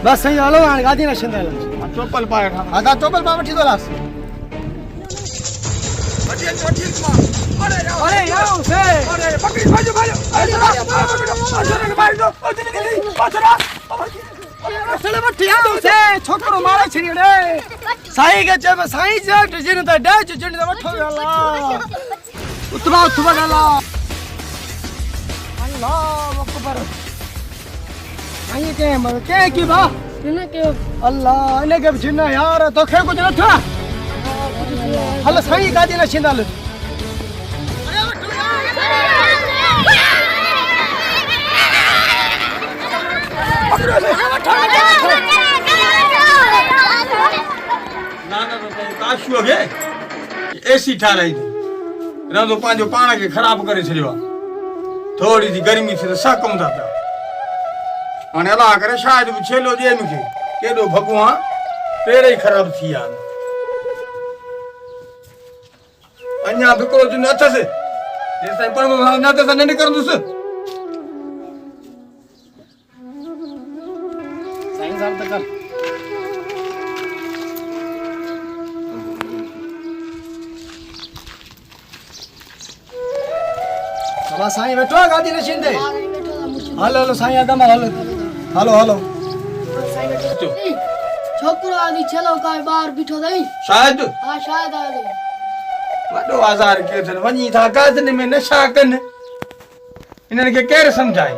बस सही हलो हाणे गादी न छिंदल चोपल पाए हा दा चोपल पा वठी दोलास अरे यार से अरे पकड़ी भाजो अरे भाई दो असले वठी आयो से छोकरो मारे छड़ी रे साईं के जब साईं जट जिन त डच जिन त वठो अल्लाह उतबा अल्लाह अल्लाह अकबर आई के मर के की बा किने के अल्लाह इने के जिन यार तो खे कुछ न था हल साईं गादी न छिंदल ना काशो गे एसी ठाराई रंदो पांजो पाण के खराब करे छलियो थोड़ी सी गर्मी से सा कम था हाणे अल्लाह करे शायद छेलो दे मूंखे केॾो भगवान पहिरे ई ख़राब थी विया अञा बिकरो जो न अथसि जेसिताईं पढ़ंदो न त न निकिरंदुसि साईं साहब तक बाबा साईं बैठो गादी न छिंदे हलो हलो साईं आदम हलो हलो हलो छोकरो आदि चलो काय बाहर बिठो दई शायद हां शायद आ दई वॾो आज़ार कयो अथनि वञी था गादन में नशा कनि इन्हनि खे केरु सम्झाए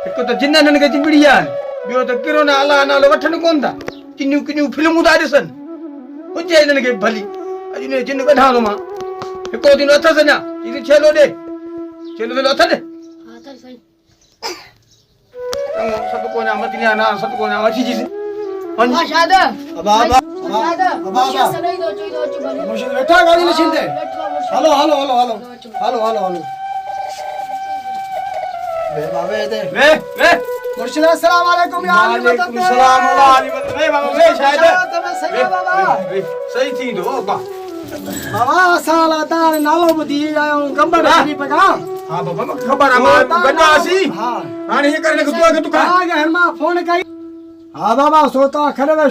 हिकु त जिन्हनि खे चिंबड़ी आहिनि ॿियो त किरोना अलाह नालो वठनि कोन था किनियूं किनियूं फिल्मूं था ॾिसनि हुजे हिननि खे भली अॼु हिन जिन कढां थो मां हिकिड़ो दिन अथसि अञा चई छेलो ॾे छेलो वेलो अथनि हां त सही सत कोना मतिया ना सत कोना वठी जीसि हां शायद बाबा शायद बाबा सही दो चई दो बली मुर्शिद बैठा गादी न छिंदे hello hello hello hello hello hello hello बे बाबे दे वे मुर्शिद अस्सलाम वालेकुम या अली मदद वालेकुम सलाम वे बाबा वे शायद तमे सही बाबा सही थींदो बा बाबा साला तार नालो बुधी आयो गंबर शरीफ का हां बाबा मूंखे ख़बर आहे मां गॾासी हां हाणे हे करने को तू आ गया हरमा फोन कई हां बाबा सोता खरे